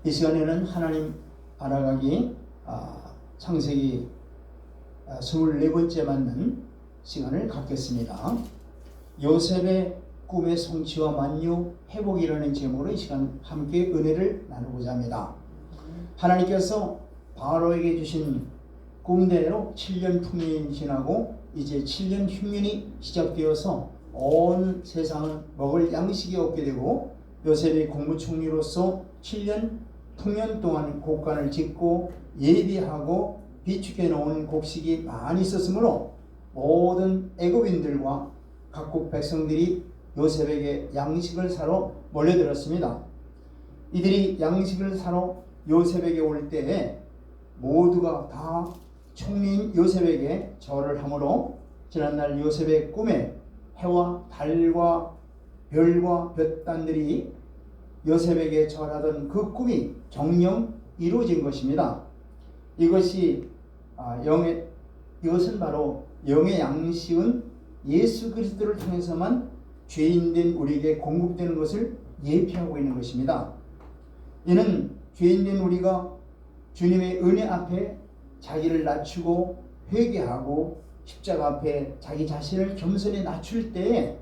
이 시간에는 하나님 알아가기 창세기 24번째 맞는 시간을 갖겠습니다. 요셉의 꿈의 성취와 만유 회복이라는 제목으로 이 시간 함께 은혜를 나누고자 합니다. 하나님께서 바로에게 주신 꿈대로 7년 풍년이 지나고 이제 7년 흉년이 시작되어서 온 세상은 먹을 양식이 없게 되고 요셉이 국무총리로서 7년 풍년 동안 곡간을 짓고 예비하고 비축해 놓은 곡식이 많이 있었으므로 모든 애굽인들과 각국 백성들이 요셉에게 양식을 사러 몰려들었습니다. 이들이 양식을 사러 요셉에게 올 때에 모두가 다 총리인 요셉에게 절을 하므로 지난날 요셉의 꿈에 해와 달과 별과 볕단들이 요셉에게 절하던 그 꿈이 정녕 이루어진 것입니다. 이것은 바로 영의 양식은 예수 그리스도를 통해서만 죄인된 우리에게 공급되는 것을 예표하고 있는 것입니다. 이는 죄인된 우리가 주님의 은혜 앞에 자기를 낮추고 회개하고 십자가 앞에 자기 자신을 겸손히 낮출 때에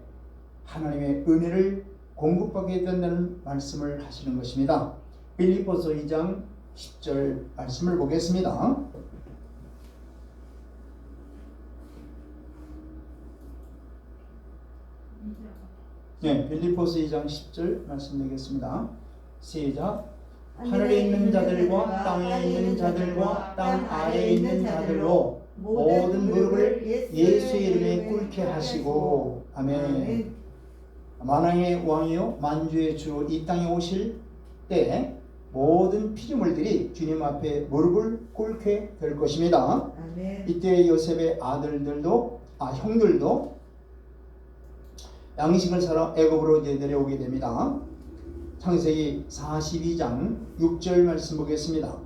하나님의 은혜를 공급받게 된다는 말씀을 하시는 것입니다. 빌립보서 2장 10절 말씀을 보겠습니다. 네, 빌립보서 2장 10절 말씀드리겠습니다. 시작. 하늘에 있는 자들과 땅에 있는 자들과 땅 아래에 있는 자들로 모든 무릎을 예수의 이름에 꿇게 하시고 아멘. 만왕의 왕이요 만주의 주 이 땅에 오실 때 모든 피조물들이 주님 앞에 무릎을 꿇게 될 것입니다. 아멘. 이때 요셉의 형들도 양식을 사러 애굽으로 내려오게 됩니다. 창세기 42장 6절 말씀 보겠습니다.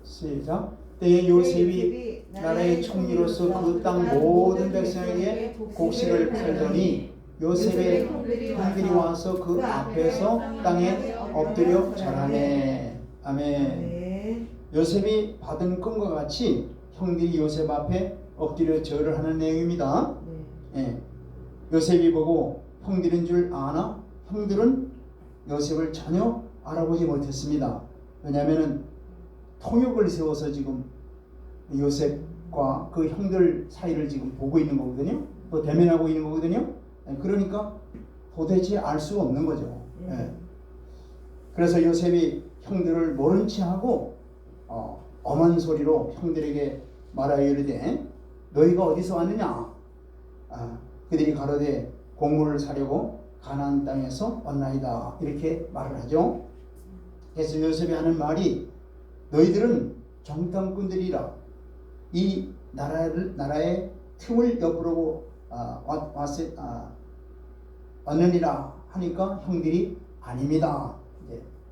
시작. 때에 요셉이 나라의 총리로서 그 땅 모든 백성에게 곡식을 팔더니 요셉의 형들이 와서 그 앞에서 땅에 엎드려 절하네. 아멘. 요셉이 받은 꿈과 같이 형들이 요셉 앞에 엎드려 절을 하는 내용입니다. 요셉이 보고 형들인 줄 아나? 형들은 요셉을 전혀 알아보지 못했습니다. 왜냐하면 통역을 세워서 지금 요셉과 그 형들 사이를 지금 보고 있는 거거든요. 또 대면하고 있는 거거든요. 그러니까 도대체 알 수가 없는 거죠. 그래서 요셉이 형들을 모른 채 하고 엄한 소리로 형들에게 말하여 이르되 너희가 어디서 왔느냐? 그들이 가로되 곡물을 사려고 가나안 땅에서 왔나이다. 이렇게 말을 하죠. 그래서 요셉이 하는 말이 너희들은 정탐꾼들이라 이 나라의 틈을 엿보려고 왔느니라 하니까 형들이 아닙니다.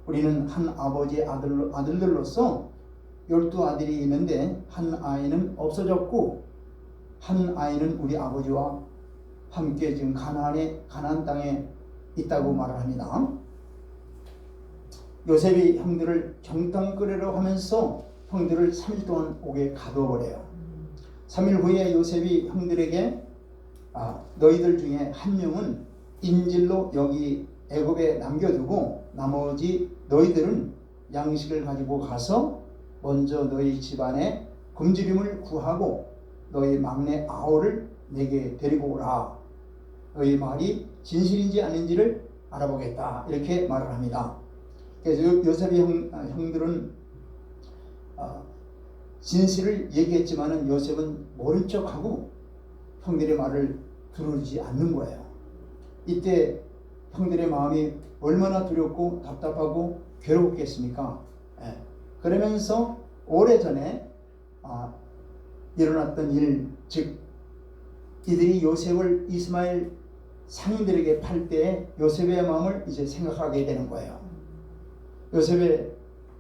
우리는 한 아버지의 아들들로서 12아들이 있는데 한 아이는 없어졌고 한 아이는 우리 아버지와 함께 지금 가나안 땅에 있다고 말을 합니다. 요셉이 형들을 정탐꾼이라고 하면서 형들을 3일 동안 옥에 가둬버려요. 3일 후에 요셉이 형들에게 너희들 중에 한 명은 인질로 여기 애굽에 남겨두고 나머지 너희들은 양식을 가지고 가서 먼저 너희 집안에 굶주림을 구하고 너희 막내 아우를 내게 데리고 오라. 너희 말이 진실인지 아닌지를 알아보겠다. 이렇게 말을 합니다. 그래서 요셉의 형들은 진실을 얘기했지만은 요셉은 모른 척하고 형들의 말을 들어주지 않는 거예요. 이때 형들의 마음이 얼마나 두렵고 답답하고 괴롭겠습니까? 그러면서 오래전에 일어났던 일, 즉 이들이 요셉을 이스마엘 상인들에게 팔 때 요셉의 마음을 이제 생각하게 되는 거예요. 요셉의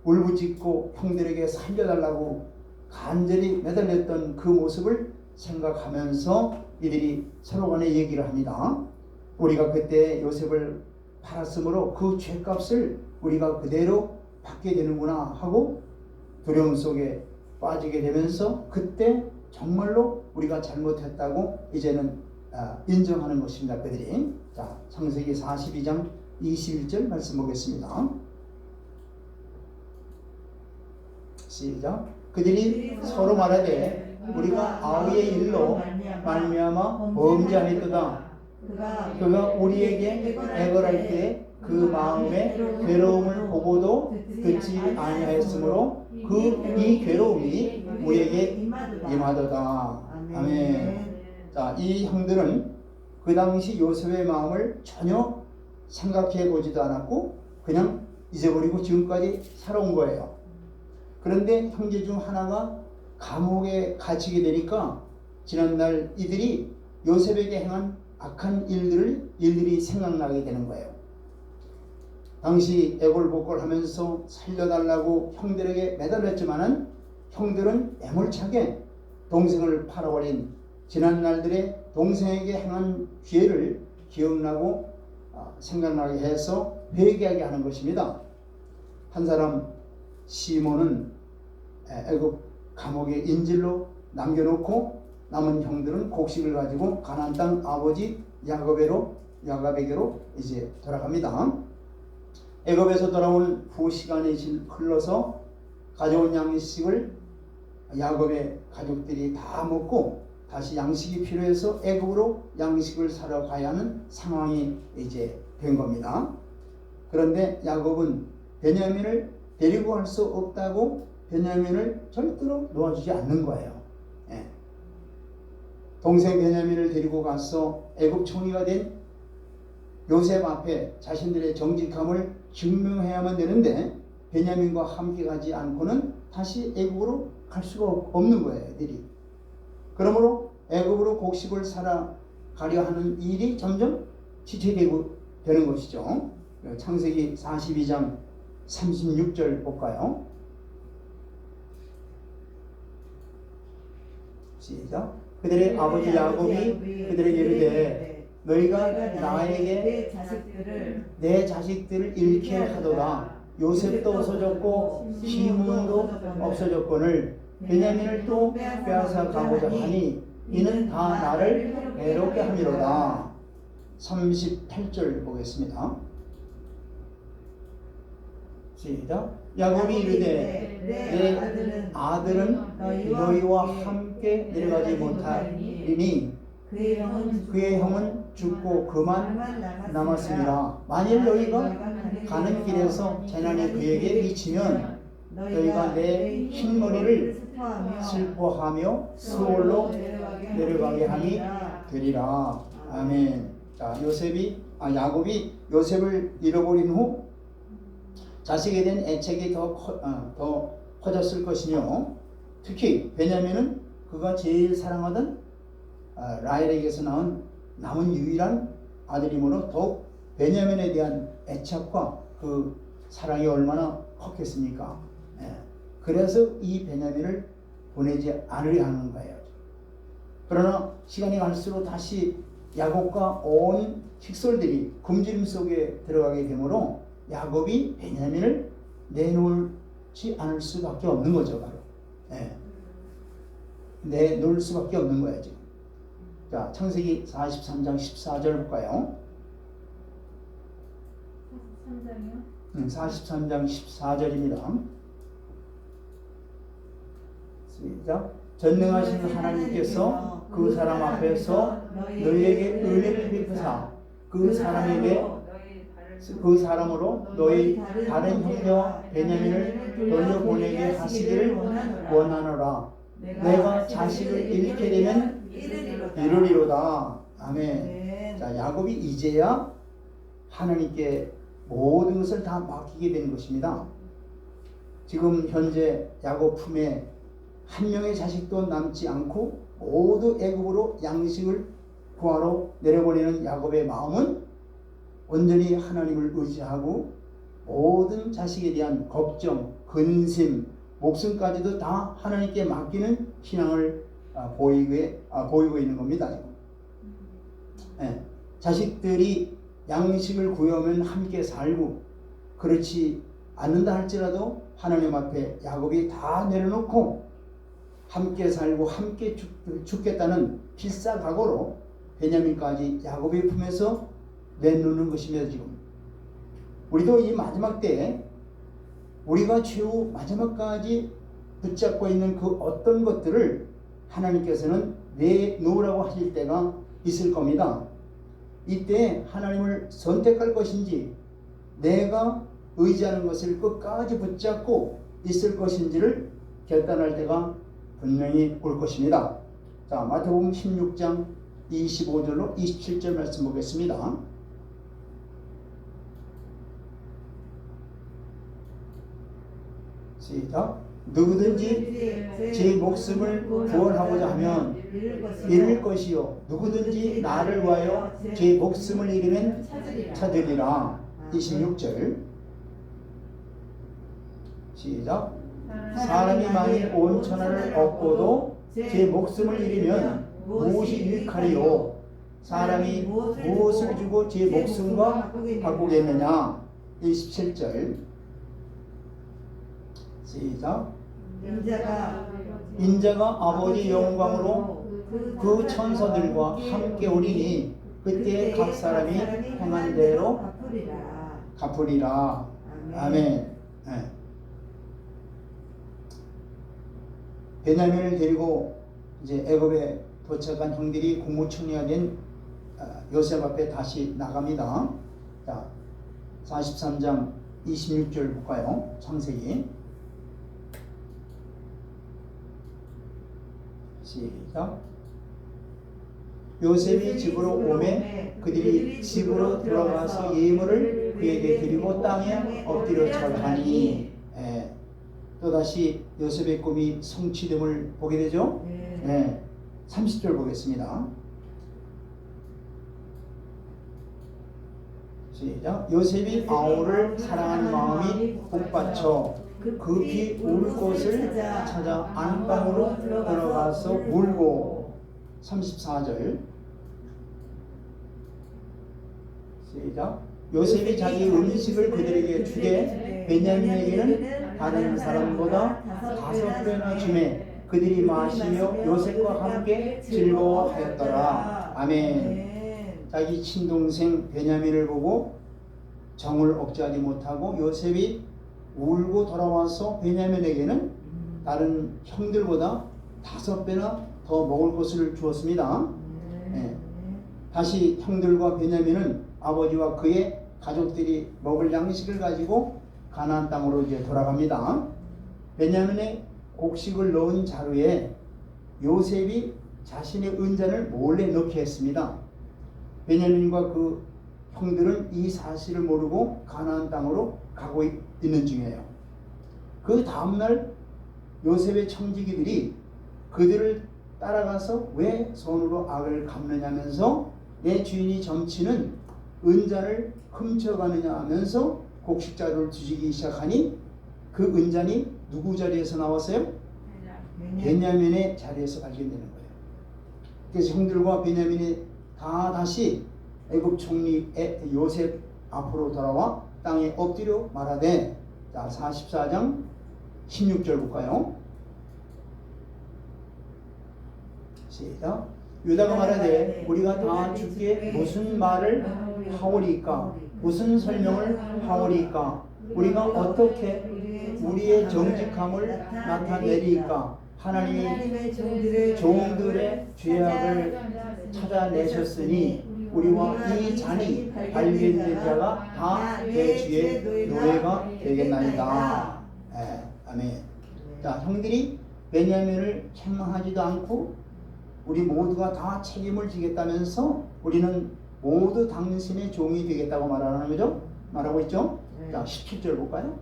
울부짖고 형들에게 살려달라고 간절히 매달렸던 그 모습을 생각하면서 이들이 서로 간에 얘기를 합니다. 우리가 그때 요셉을 팔았으므로 그 죄값을 우리가 그대로 받게 되는구나 하고 두려움 속에 빠지게 되면서 그때 정말로 우리가 잘못했다고 이제는 인정하는 것입니다. 그들이. 자, 창세기 42장 21절 말씀 보겠습니다. 시작. 그들이 서로 말하되 우리가 아우의 일로 말미암아 범죄하였도다. 그가 우리에게 애걸할 때 그 마음의 괴로움을 보고도 듣지 아니하였으므로 이 괴로움이 우리에게 임하도다. 아멘. 자, 이 형들은 그 당시 요셉의 마음을 전혀 생각해 보지도 않았고 그냥 잊어버리고 지금까지 살아온 거예요. 그런데 형제 중 하나가 감옥에 갇히게 되니까 지난날 이들이 요셉에게 행한 악한 일들이 생각나게 되는 거예요. 당시 애골복골하면서 살려달라고 형들에게 매달렸지만은 형들은 애몰차게 동생을 팔아버린 지난날들의 동생에게 행한 죄를 기억나고 생각나게 해서 회개하게 하는 것입니다. 한 사람 시몬은 애굽 감옥에 인질로 남겨놓고 남은 형들은 곡식을 가지고 가나안 땅 아버지 야곱에게로 이제 돌아갑니다. 애굽에서 돌아온 후 시간이 흘러서 가져온 양식을 야곱의 가족들이 다 먹고 다시 양식이 필요해서 애굽으로 양식을 사러 가야 하는 상황이 이제 된 겁니다. 그런데 야곱은 베냐민을 데리고 갈 수 없다고 베냐민을 절대로 놓아주지 않는 거예요. 예. 동생 베냐민을 데리고 가서 애굽 총리가 된 요셉 앞에 자신들의 정직함을 증명해야만 되는데 베냐민과 함께 가지 않고는 다시 애굽으로 갈 수가 없는 거예요. 애들이. 그러므로 애굽으로 곡식을 사러 가려 하는 일이 점점 지체되고 되는 것이죠. 창세기 42장 36절 볼까요? 시작. 그들의 아버지 야곱이 그들에게 이르되 너희가 나에게 내 자식들을 잃게 하도다. 요셉도 없어졌고 시므도 없어졌거늘 베냐민을 또 빼앗아 가고자 하니 이는 다 나를 괴롭게 함이로다. 38절 보겠습니다. 시작. 야곱이 이르되 내 아들은 너희와 함께 내려가지 못하리니 그의 형은 죽고 그만 남았습니다. 만일 너희가 가는 길에서 재난이 그에게 미치면 너희가 내 흰머리를 슬퍼하며 수월로 내려가게 하니 되리라. 아멘. 자, 야곱이 요셉을 잃어버린 후 자식에 대한 애착이 더 커졌을 것이며 특히 베냐민은 그가 제일 사랑하던 라헬에게서 남은 유일한 아들이므로 더욱 베냐민에 대한 애착과 그 사랑이 얼마나 컸겠습니까? 예. 그래서 이 베냐민을 보내지 않으려 하는 거예요. 그러나 시간이 갈수록 다시 야곱과 온 식솔들이 굶주림 속에 들어가게 되므로 야곱이 베냐민을 내놓지 않을 수밖에 없는 거죠. 바로. 예. 내놓을 수밖에 없는 거예요. 지금. 자, 창세기 43장 14절 볼까요? 43장이요? 43장 14절입니다. 시작. 전능하신 하나님께서 그 사람 앞에서 너희에게 은혜를 베푸사 그 사람으로 너희 다른 형제와 베냐민을 돌려보내게 하시기를 원하노라. 내가 자식을 잃게 되면 이르리로다. 아멘. 자, 야곱이 이제야 하나님께 모든 것을 다 맡기게 된 것입니다. 지금 현재 야곱 품에 한 명의 자식도 남지 않고 모두 애굽으로 양식을 구하러 내려보내는 야곱의 마음은 온전히 하나님을 의지하고 모든 자식에 대한 걱정, 근심, 목숨까지도 다 하나님께 맡기는 신앙을 보이고 있는 겁니다. 지금. 예, 자식들이 양식을 구하면 함께 살고 그렇지 않는다 할지라도 하나님 앞에 야곱이 다 내려놓고 함께 살고 함께 죽겠다는 필사각오로 베냐민까지 야곱의 품에서 내놓는 것이며 지금 우리도 이 마지막 때에 우리가 최후 마지막까지 붙잡고 있는 그 어떤 것들을 하나님께서는 내놓으라고 하실 때가 있을 겁니다. 이때 하나님을 선택할 것인지 내가 의지하는 것을 끝까지 붙잡고 있을 것인지를 결단할 때가 분명히 올 것입니다. 자, 마태복음 16장 25절로 27절 말씀 보겠습니다. 시작. 누구든지 제 목숨을 구원하고자 하면 잃을 것이요 누구든지 나를 위하여 제 목숨을 잃으면 찾으리라. 26절 시작. 사람이 만일 온 천하를 얻고도 제 목숨을 잃으면 무엇이 유익하리요? 사람이 무엇을 주고 제 목숨과 바꾸겠느냐? 27절 시작. 인자가 아버지 영광으로 그 천사들과 함께 오리니 그때 각 사람이 행한 대로 갚으리라. 아멘. 네. 베냐민을 데리고 이제 애굽에 도착한 형들이 국무총리가 된 요셉 앞에 다시 나갑니다. 자, 43장 26절 볼까요? 창세기 시작. 요셉이 집으로 오매 그들이 집으로 들어가서 예물을 그에게 드리고 땅에 엎드려 절하니. 또다시 요셉의 꿈이 성취됨을 보게 되죠. 30절 보겠습니다. 시작. 요셉이 아우를 사랑하는 마음이 복받쳐 급히 울 곳을 찾아 안방으로 들어가서 울고. 34절 시작. 요셉이 자기 음식을 그들에게 주되 베냐민에게는 다른 사람보다 5배나 주매 그들이 마시며 요셉과 함께 즐거워하였더라. 아멘. 자기 친동생 베냐민을 보고 정을 억제하지 못하고 요셉이 울고 돌아와서 베냐민에게는 다른 형들보다 5배나 더 먹을 것을 주었습니다. 다시 형들과 베냐민은 아버지와 그의 가족들이 먹을 양식을 가지고 가나안 땅으로 이제 돌아갑니다. 베냐민의 곡식을 넣은 자루에 요셉이 자신의 은잔을 몰래 넣게 했습니다. 베냐민과 그 형들은 이 사실을 모르고 가나안 땅으로 가고 있는 중이에요. 그 다음날 요셉의 청지기들이 그들을 따라가서 왜 손으로 악을 갚느냐면서 내 주인이 점치는 은잔을 훔쳐가느냐 하면서 곡식자루를 뒤지기 시작하니 그 은잔이 누구 자리에서 나왔어요? 베냐민의 자리에서 발견되는 거예요. 그래서 형들과 베냐민이 다 다시 애굽 총리 요셉 앞으로 돌아와 땅에 엎드려 말하되. 자, 44장 16절 볼까요? 시작. 유다가 말하되 우리가 다 주께 무슨 말을 하오리까? 무슨 설명을 하오리까? 우리가 어떻게 우리의 정직함을 나타내리까? 하나님이 종들의 죄악을 찾아내셨으니 우리와 이 잔이 발견된 자가 다 내 주의 노예가 되겠나이다. 아멘. 자, 형들이 베냐민을 책망하지도 않고 우리 모두가 다 책임을 지겠다면서 우리는 모두 당신의 종이 되겠다고 말하는 거죠? 말하고 있죠? 자, 17절 볼까요?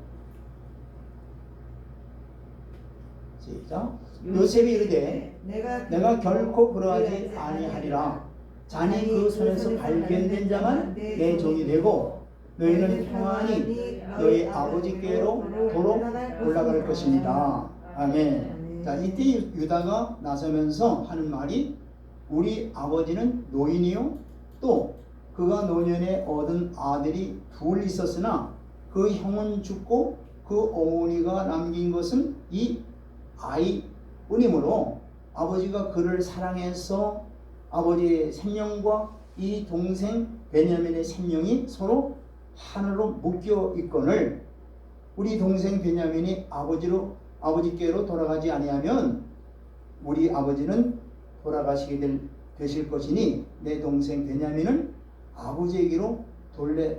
시작. 요셉이 이르되 내가 결코 그러하지 아니하리라. 잔이 그 손에서 발견된 자만 내 종이 되고 너희는 평안히 너희 아버지께로 도로 올라갈 것입니다. 아멘. 자, 이때 유다가 나서면서 하는 말이 우리 아버지는 노인이요 또 그가 노년에 얻은 아들이 둘 있었으나 그 형은 죽고 그 어머니가 남긴 것은 이 아이뿐이므로 아버지가 그를 사랑해서 아버지의 생명과 이 동생 베냐민의 생명이 서로 하나로 묶여 있거늘 우리 동생 베냐민이 아버지께로 돌아가지 아니하면 우리 아버지는 돌아가시게 되실 것이니 내 동생 베냐민은 아버지에게로 돌려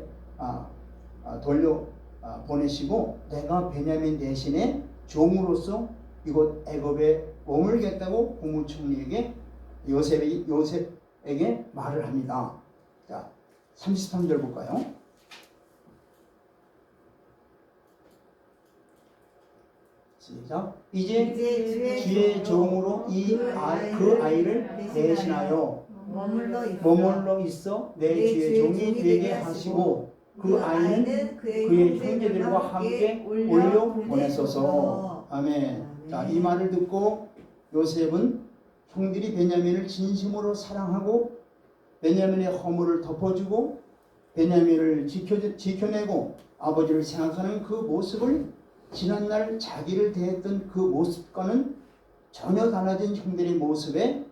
보내시고 내가 베냐민 대신에 종으로서 이곳 애굽에 머물겠다고 국무총리에게 요셉에게 말을 합니다. 자, 33절 볼까요? 시작. 이제 주의 종으로 그 아이를 대신하여 머물러 있어 내 주의 종이 되게 하시고 그 아이는 그의 형제들과 함께 올려 보내소서. 아멘. 자, 이 말을 듣고 요셉은 형들이 베냐민을 진심으로 사랑하고 베냐민의 허물을 덮어주고 베냐민을 지켜내고 아버지를 생각하는 그 모습을 지난날 자기를 대했던 그 모습과는 전혀 달라진 형들의 모습에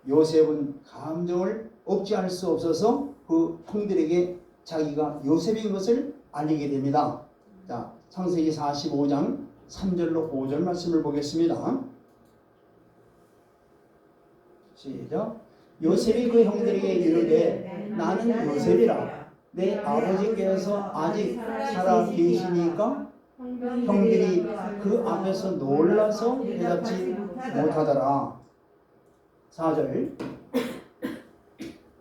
요셉은 감정을 억제할 수 없어서 그 형들에게 자기가 요셉인 것을 알리게 됩니다. 자, 창세기 45장 3절로 5절 말씀을 보겠습니다. 시작. 요셉이 그 형들에게 이르되 나는 요셉이라 내 아버지께서 아직 살아 계시니까 형들이 그 앞에서 놀라서 대답지 못하더라. 4절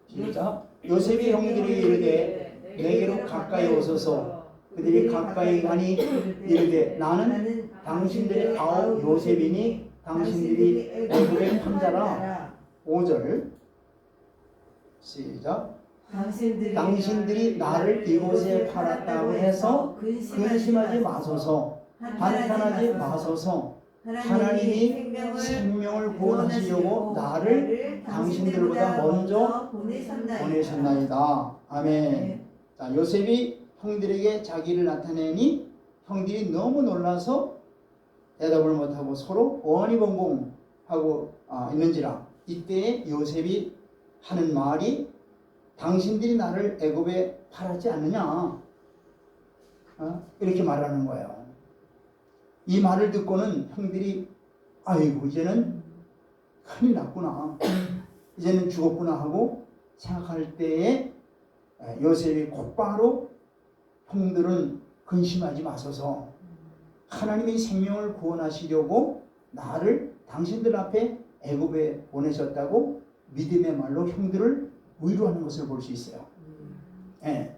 시작. 요셉이 형들에게 이르되 내게로 가까이 오소서. 그들이 가까이 가니 이르되 나는 당신들의 아우 요셉이니 당신들이 애굽의 판자라. 5절 시작. 당신들이 나를 이곳에 팔았다고 해서 근심하지 마소서. 한탄하지 마소서. 하나님이 생명을 구원하시려고 나를 당신들보다 먼저 보내셨나이다. 아멘. 자, 요셉이 형들에게 자기를 나타내니 형들이 너무 놀라서 대답을 못하고 서로 어니벙벙하고 있는지라 이때에 요셉이 하는 말이 당신들이 나를 애굽에 팔았지 않느냐 이렇게 말하는 거예요. 이 말을 듣고는 형들이 아이고 이제는 큰일 났구나 이제는 죽었구나 하고 생각할 때에 요셉이 곧바로 형들은 근심하지 마소서. 하나님이 생명을 구원하시려고 나를 당신들 앞에 애굽에 보내셨다고 믿음의 말로 형들을 위로하는 것을 볼 수 있어요. 네.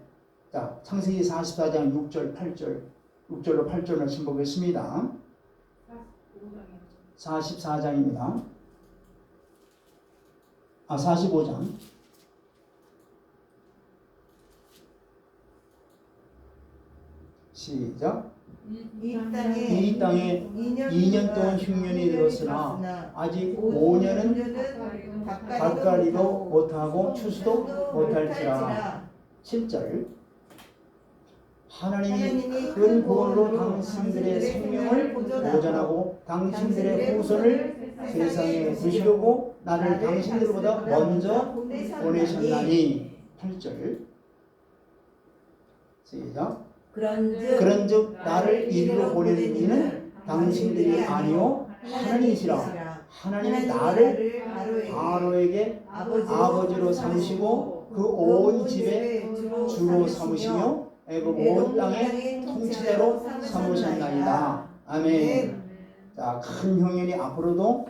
자, 창세기 44장 6절 8절 6절로 8절 말씀 보겠습니다. 44장입니다. 45장 시작. 이 땅에 2년 동안 흉년이 들었으나 아직 5년은 가까리도 못하고 추수도 못할지라. 7절 하나님이 큰 구원으로 당신들의 생명을 보전하고 당신들의 후손을 세상에 두시려고 나를 당신들보다 먼저 보내셨나니. 8절 시작. 그런즉 나를 이리로 보내는 이는 당신들이 아니요 하나님이시라. 하나님이 나를 바로에게 아버지로 삼으시고 그 온 집에 주로 삼으시며 애굽 온 땅의 통치자로 삼으셨나이다. 아멘. 자, 큰 흉년이 앞으로도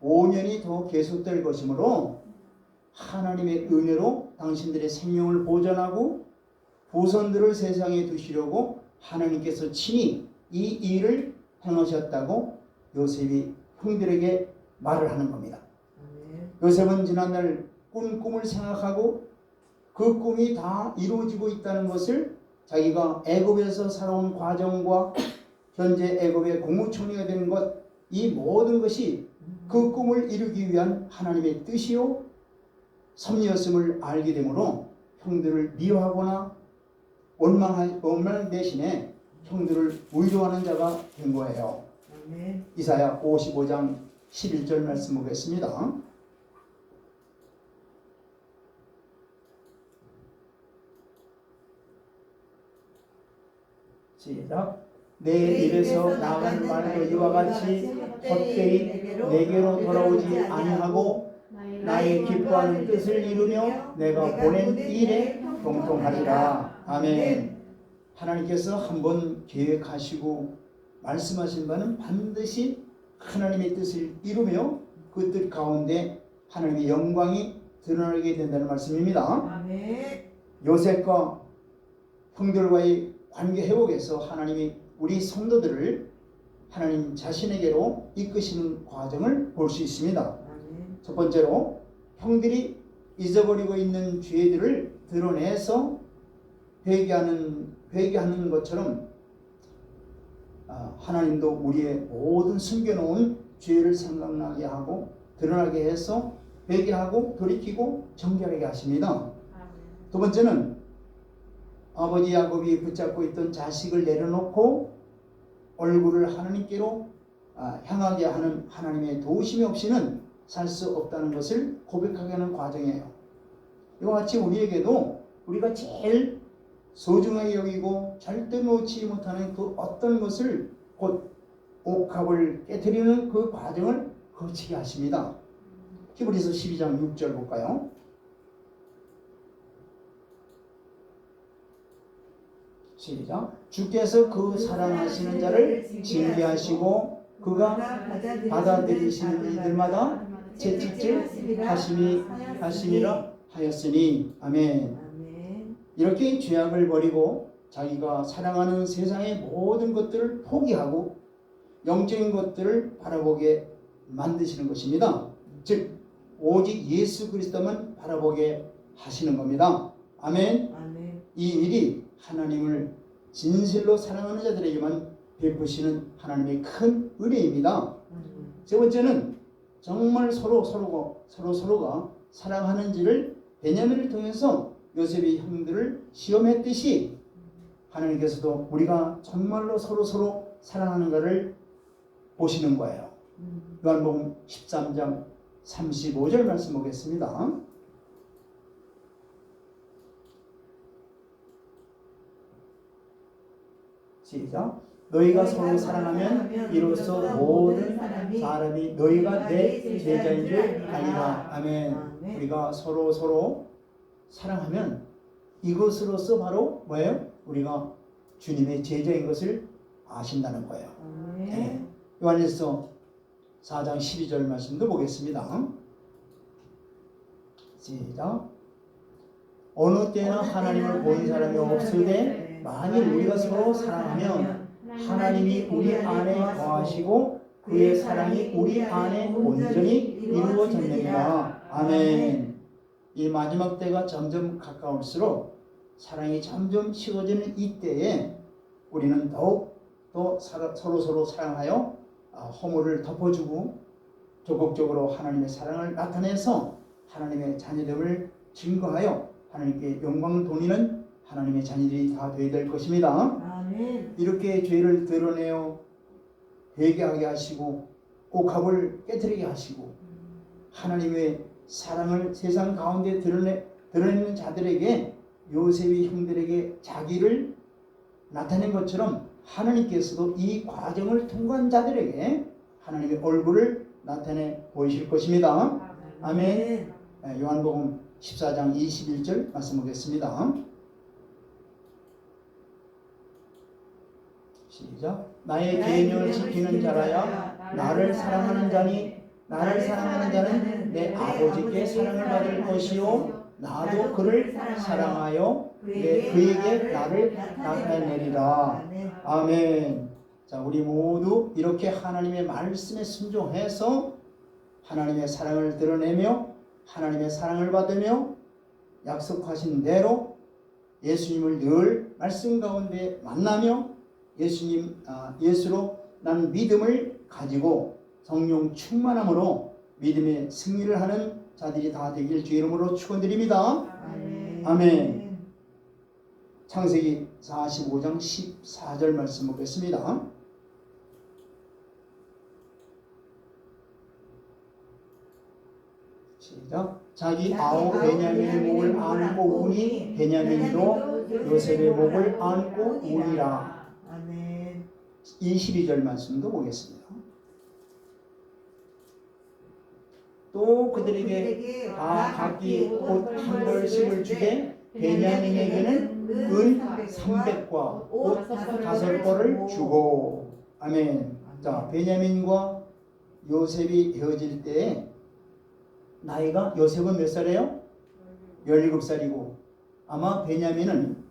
5년이 더 계속될 것이므로 하나님의 은혜로 당신들의 생명을 보전하고 후손들을 세상에 두시려고 하나님께서 친히 이 일을 행하셨다고 요셉이 형들에게 말을 하는 겁니다. 요셉은 지난날 꾼 꿈을 생각하고 그 꿈이 다 이루어지고 있다는 것을 자기가 애굽에서 살아온 과정과 현재 애굽의 국무총리가 된 것 이 모든 것이 그 꿈을 이루기 위한 하나님의 뜻이요 섭리였음을 알게 되므로 형들을 미워하거나 원망 대신에 형들을 위로하는 자가 된 거예요. 아멘. 이사야 55장 11절 말씀 보겠습니다. 시작. 내 입에서 나간 말도 이와 같이 헛되이 내게로 돌아오지 아니하고 나의 기뻐하는 뜻을 이루며 내가 보낸 일에 동통하리라. 아멘. 하나님께서 한번 계획하시고 말씀하신 바는 반드시 하나님의 뜻을 이루며 그 뜻 가운데 하나님의 영광이 드러나게 된다는 말씀입니다. 아멘. 요셉과 형들과의 관계 회복에서 하나님이 우리 성도들을 하나님 자신에게로 이끄시는 과정을 볼 수 있습니다. 아멘. 첫 번째로 형들이 잊어버리고 있는 죄들을 드러내서 회개하는 것처럼 하나님도 우리의 모든 숨겨놓은 죄를 생각나게 하고 드러나게 해서 회개하고 돌이키고 정결하게 하십니다. 두 번째는 아버지 야곱이 붙잡고 있던 자식을 내려놓고 얼굴을 하나님께로 향하게 하는 하나님의 도우심이 없이는 살 수 없다는 것을 고백하게 하는 과정이에요. 이와 같이 우리에게도 우리가 제일 소중하게 여기고 절대 놓지 못하는 그 어떤 것을 곧 옥합을 깨뜨리는 그 과정을 거치게 하십니다. 히브리서 12장 6절 볼까요? 시작. 주께서 그 사랑하시는 자를 징계하시고 그가 받아들이시는 이들마다 채찍질 하심이라 하였으니. 아멘. 이렇게 죄악을 버리고 자기가 사랑하는 세상의 모든 것들을 포기하고 영적인 것들을 바라보게 만드시는 것입니다. 즉 오직 예수 그리스도만 바라보게 하시는 겁니다. 아멘. 아멘. 이 일이 하나님을 진실로 사랑하는 자들에게만 베푸시는 하나님의 큰 은혜입니다. 세 번째는 정말 서로가 사랑하는지를 베냐민을 통해서 요셉이 형들을 시험했듯이 하나님께서도 우리가 정말로 서로 사랑하는가를 보시는 거예요. 요한복음 13장 35절 말씀 보겠습니다. 시작. 너희가 서로 사랑하면 이로써 모든 사람이 너희가 내 제자인 줄 알리라. 아멘. 우리가 서로 사랑하면 이것으로서 바로 뭐예요? 우리가 주님의 제자인 것을 아신다는 거예요. 네. 요한일서 4장 12절 말씀도 보겠습니다. 시작. 어느 때나 하나님을 본 사람이 없으되 만일 우리가 서로 사랑하면 하나님이 우리 안에 거하시고 그의 사랑이 우리 안에 온전히 이루어졌느니라. 아멘. 이 마지막 때가 점점 가까울수록 사랑이 점점 식어지는 이때에 우리는 더욱 더 서로 사랑하여 허물을 덮어주고 적극적으로 하나님의 사랑을 나타내서 하나님의 자녀됨을 증거하여 하나님께 영광을 돌리는 하나님의 자녀들이 다 되어야 될 것입니다. 아멘. 이렇게 죄를 드러내어 회개하게 하시고 옥합을 깨뜨리게 하시고 하나님의 사랑을 세상 가운데 드러내는 자들에게 요셉이 형들에게 자기를 나타낸 것처럼 하나님께서도 이 과정을 통과한 자들에게 하나님의 얼굴을 나타내 보이실 것입니다. 아멘. 요한복음 14장 21절 말씀 보겠습니다. 시작. 나의 계명을 지키는 자라야 나를 사랑하는 자니 나를 사랑하는 자는 내 아버지께 사랑을 받을 것이요 나도 그를 사랑하여 그에게 나를 나타내리라. 아멘. 자, 우리 모두 이렇게 하나님의 말씀에 순종해서 하나님의 사랑을 드러내며 하나님의 사랑을 받으며 약속하신 대로 예수님을 늘 말씀 가운데 만나며 예수로 나는 믿음을 가지고 성령 충만함으로 믿음의 승리를 하는 자들이 다 되길 주 이름으로 축원드립니다. 아멘. 아멘. 창세기 45장 14절 말씀 보겠습니다. 시작. 자기 아우 베냐민의 목을 안고 우니 베냐민도 요셉의 목을 안고 우니라. 아멘. 22절 말씀도 보겠습니다. 또 그들에게 다 각기 옷 한 벌씩을 주되 베냐민에게는 은 300과 옷 5벌을 주고. 아멘. 자, 베냐민과 요셉이 헤어질 때 나이가 요셉은 몇 살이에요? 17살이고 아마 베냐민은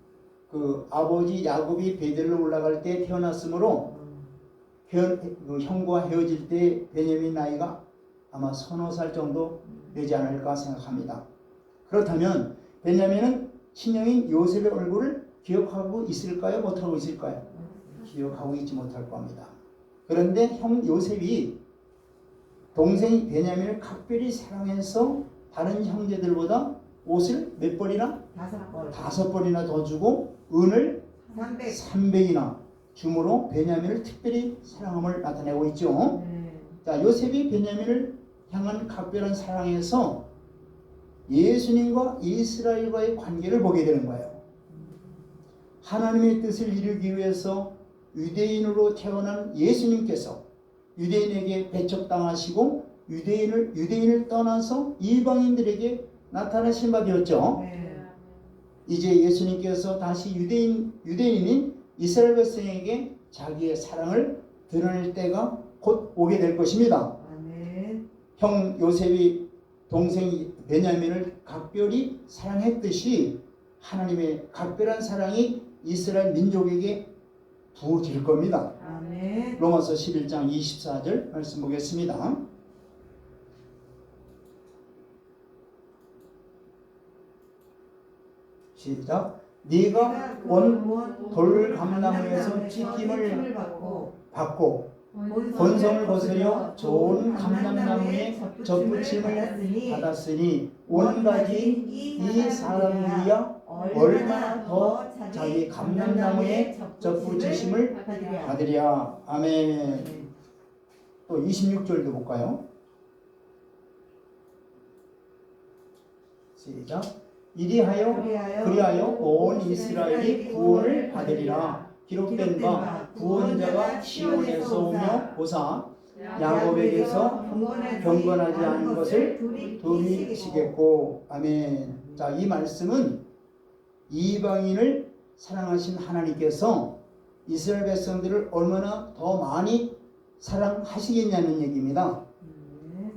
그 아버지 야곱이 베들로 올라갈 때 태어났으므로 그 형과 헤어질 때 베냐민 나이가 아마 서너 살 정도 되지 않을까 생각합니다. 그렇다면 베냐민은 친형인 요셉의 얼굴을 기억하고 있을까요? 못하고 있을까요? 기억하고 있지 못할 겁니다. 그런데 형 요셉이 동생 베냐민을 각별히 사랑해서 다른 형제들보다 옷을 몇 벌이나? 5벌. 5벌이나 더 주고 은을 300이나 줌으로 베냐민을 특별히 사랑함을 나타내고 있죠. 자, 요셉이 베냐민을 향한 각별한 사랑에서 예수님과 이스라엘과의 관계를 보게 되는 거예요. 하나님의 뜻을 이루기 위해서 유대인으로 태어난 예수님께서 유대인에게 배척당하시고 유대인을 떠나서 이방인들에게 나타나신 바 되었죠. 이제 예수님께서 다시 유대인인 이스라엘 백성에게 자기의 사랑을 드러낼 때가 곧 오게 될 것입니다. 아멘. 형 요셉이 동생 베냐민을 각별히 사랑했듯이 하나님의 각별한 사랑이 이스라엘 민족에게 부어질 겁니다. 아멘. 로마서 11장 24절 말씀 보겠습니다. 시작. 네가 온 돌감나무에서 찢김을 받고 본성을 거스려 좋은 감람나무에 접붙임을 받았으니 온 가지 이 사람들이야 얼마나 더 자기 감람나무에 접붙이심을 받으랴. 아멘. 또 26절도 볼까요? 시작. 그리하여 온 이스라엘이 구원을 받으리라. 기록된 바 구원자가 시온에서 오며 보사 야곱에게서 경건하지 않은 것을 돌이키겠고. 아멘. 자, 이 말씀은 이방인을 사랑하신 하나님께서 이스라엘 백성들을 얼마나 더 많이 사랑하시겠냐는 얘기입니다.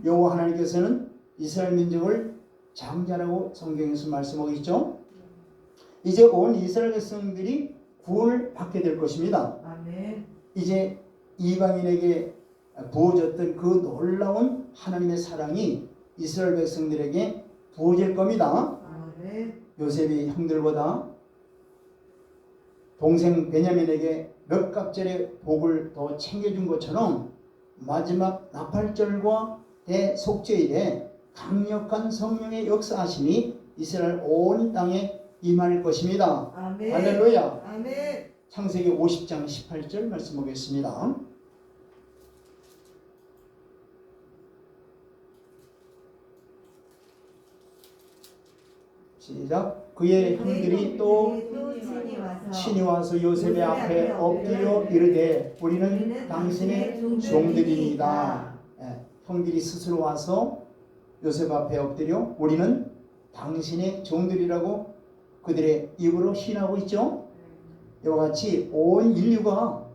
여호와 하나님께서는 이스라엘 민족을 장자라고 성경에서 말씀하고 있죠. 이제 온 이스라엘 백성들이 구원을 받게 될 것입니다. 아멘. 이제 이방인에게 부어졌던 그 놀라운 하나님의 사랑이 이스라엘 백성들에게 부어질 겁니다. 아멘. 요셉이 형들보다 동생 베냐민에게 몇 갑절의 복을 더 챙겨준 것처럼 마지막 나팔절과 대속죄일에 강력한 성령의 역사하심이 이스라엘 온 땅에 임할 것입니다. 아멘. 할렐루야. 아멘. 창세기 50장 18절 말씀 보겠습니다. 시작. 그의 형들이 또 친히 와서 요셉의 앞에 엎드려 이르되 우리는 당신의 종들입니다. 형들이 스스로 와서 요셉 앞에 엎드려 우리는 당신의 종들이라고 그들의 입으로 시인하고 있죠. 이와 같이 온 인류가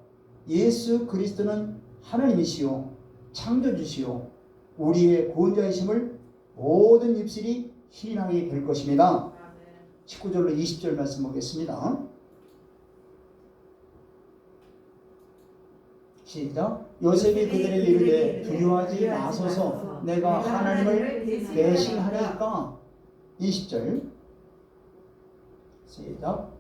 예수 그리스도는 하나님이시요 창조주시요 우리의 구원자이심을 모든 입술이 시인하게 될 것입니다. 19절로 20절 말씀 보겠습니다. 시작. 요셉이 그들에게 이르되 두려워하지 마소서 내가 하나님을 대신하리까. 20절 시작.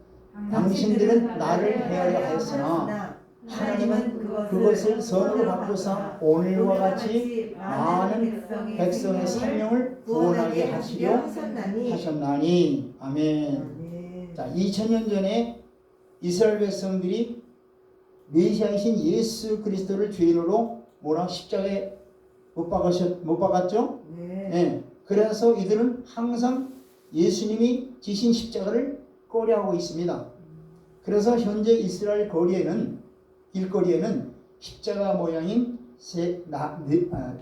당신들은 나를 헤아려 하였으나 하나님은 그것을 선으로 바꾸사 오늘과 같이 많은 백성의 생명을 구원하게 하시려 하셨나니. 아멘. 아멘. 자, 2000년 전에 이스라엘 백성들이 메시아이신 예수 그리스도를 죄인으로 뭐라 십자가에 못 박았죠? 네. 네. 그래서 이들은 항상 예수님이 지신 십자가를 꺼려하고 있습니다. 그래서 현재 이스라엘 길거리에는 십자가 모양인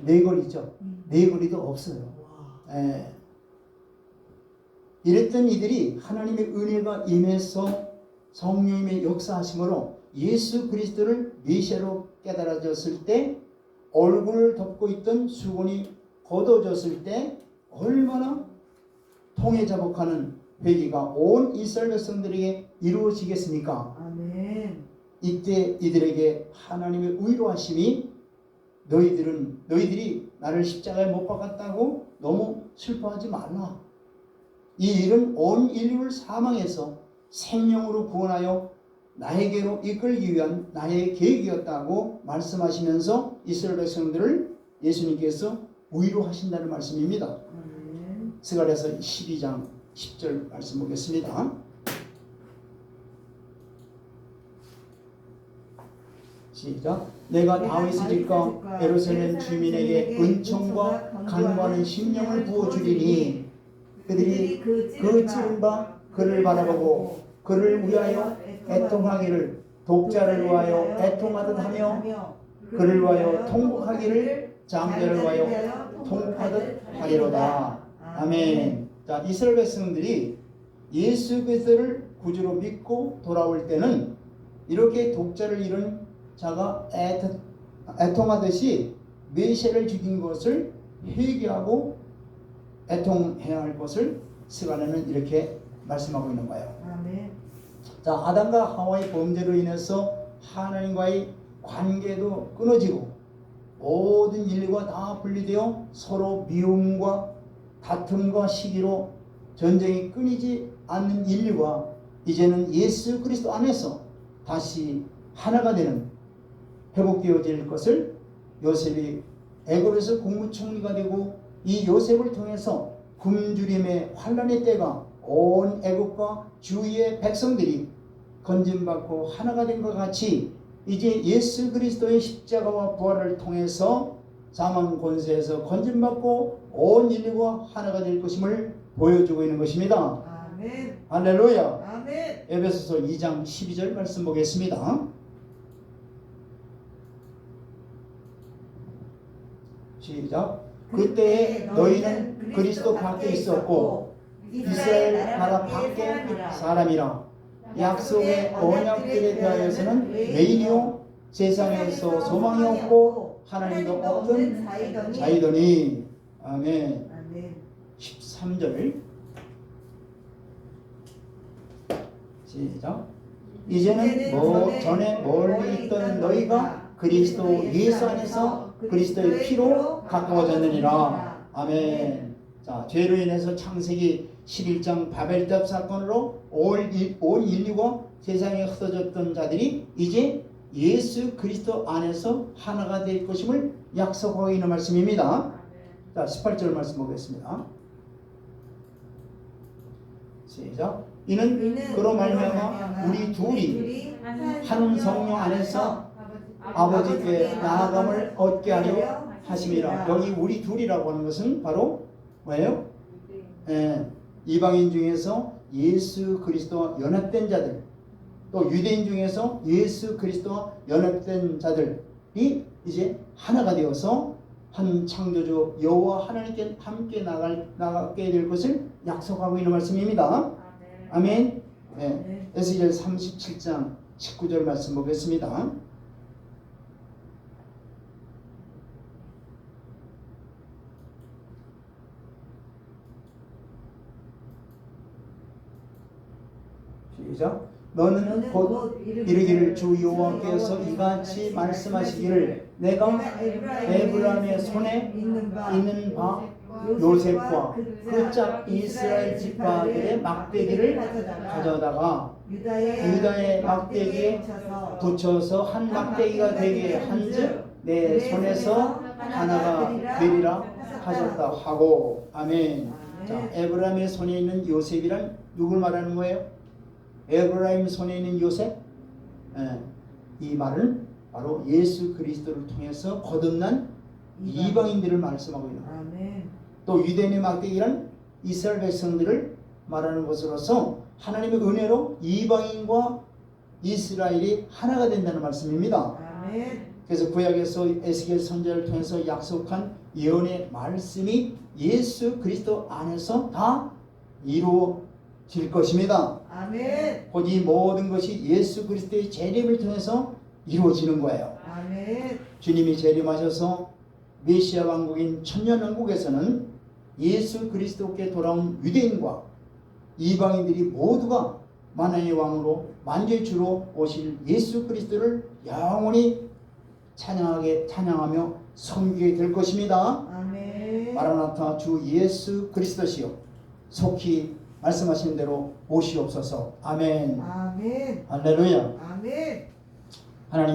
네 거리죠. 네 거리도 없어요. 와. 예. 이랬던 이들이 하나님의 은혜가 임해서 성령님의 역사하심으로 예수 그리스도를 메시아로 깨달아졌을 때, 얼굴을 덮고 있던 수건이 걷어졌을 때 얼마나 통해 자복하는 회개가 온 이스라엘 백성들에게 이루어지겠습니까? 아멘. 이때 이들에게 하나님의 의로하심이 너희들이 나를 십자가에 못 박았다고 너무 슬퍼하지 말라. 이 일은 온 인류를 사망에서 생명으로 구원하여 나에게로 이끌기 위한 나의 계획이었다고 말씀하시면서 이스라엘 백성들을 예수님께서 위로하신다는 말씀입니다. 아멘. 스가랴서 12장 10절 말씀 보겠습니다. 시작. 내가 다윗의 집과 예루살렘 주민에게 은총과 간구하는 심령을 부어주리니 그들이 그 찌른 바 그를 바라보고 그를 위하여 애통하기를, 독자를 위하여 애통하듯 하며 그를 위하여 통곡하기를, 장자를 위하여 통곡하듯 하리로다. 아멘. 자, 이스라엘 백성들이 예수 그리스도를 구주로 믿고 돌아올 때는 이렇게 독자를 잃은 자가 애통하듯이 메시아를 죽인 것을 회개하고 애통해야 할 것을 스가랴는 이렇게 말씀하고 있는 거예요. 아멘. 자, 아담과 하와의 범죄로 인해서 하나님과의 관계도 끊어지고 모든 인류가 다 분리되어 서로 미움과 다툼과 시기로 전쟁이 끊이지 않는 인류가 이제는 예수 그리스도 안에서 다시 하나가 되는, 회복되어질 것을 요셉이 애굽에서 국무총리가 되고 이 요셉을 통해서 굶주림의 환란의 때가 온 애굽과 주위의 백성들이 건짐받고 하나가 된 것 같이 이제 예수 그리스도의 십자가와 부활을 통해서 사망 권세에서 건짐받고 온 인류가 하나가 될 것임을 보여주고 있는 것입니다. 아멘. 할렐루야. 아멘. 에베소서 2장 12절 말씀 보겠습니다. 시작. 그때에 너희는 그리스도 밖에 있었고 이스라엘 나라 밖에 사람이라. 약속의 언약들에 대하여서는 외인이요 세상에서 소망이 없고 하나님도 없던 자이더니. 아멘. 아멘. 13절 시작. 이제는 전에 멀리 있던 너희가 그리스도 예수 안에서 그리스도의 피로 가까워졌느니라. 아멘. 자, 죄로 인해서 창세기 11장 바벨탑 사건으로 온 인류가 세상에 흩어졌던 자들이 이제 예수 그리스도 안에서 하나가 될 것임을 약속하고 있는 말씀입니다. 자, 18절 말씀 보겠습니다. 시작. 이는 그로 말미암아 우리 둘이 한 성령 안에서 아버지께 나아감을 얻게 하려 하심이라. 여기 우리 둘이라고 하는 것은 바로 뭐예요? 이방인 중에서 예수 그리스도와 연합된 자들, 또 유대인 중에서 예수 그리스도와 연합된 자들이 이제 하나가 되어서 한 창조주 여호와 하나님께 함께 나가게 될 것을 약속하고 있는 말씀입니다. 아멘. 네. 에스겔 37장 19절 말씀 보겠습니다. 시작. 너는 곧 이르기를 주 여호와께서 이같이 말씀하시기를 내가 에브라임의 손에 있는 바 요셉과 그 짝 이스라엘 지파들의 막대기를 가져다가 유다의 막대기에 붙여서 한 막대기가 되게 한즉 내 손에서 하나가 되리라 하셨다 하고. 아멘. 자, 에브라임의 손에 있는 요셉이란 누굴 말하는 거예요? 에브라임 손에 있는 요셉? 이 말은 바로 예수 그리스도를 통해서 거듭난 이방인들을 말씀하고 있는 거예요. 아멘. 또 유대인의 막대기란 이스라엘 백성들을 말하는 것으로서 하나님의 은혜로 이방인과 이스라엘이 하나가 된다는 말씀입니다. 아멘. 그래서 구약에서 에스겔 선지자를 통해서 약속한 예언의 말씀이 예수 그리스도 안에서 다 이루어질 것입니다. 아멘. 곧 이 모든 것이 예수 그리스도의 재림을 통해서 이루어지는 거예요. 아멘. 주님이 재림하셔서 메시아 왕국인 천년왕국에서는 예수 그리스도께 돌아온 유대인과 이방인들이 모두가 만왕의 왕으로 만주주로 오실 예수 그리스도를 영원히 찬양하며 섬기게 될 것입니다. 아멘. 마라나타 주 예수 그리스도시요 속히 말씀하신 대로 오시옵소서. 아멘. 아멘. 할렐루야. 아멘. 하나님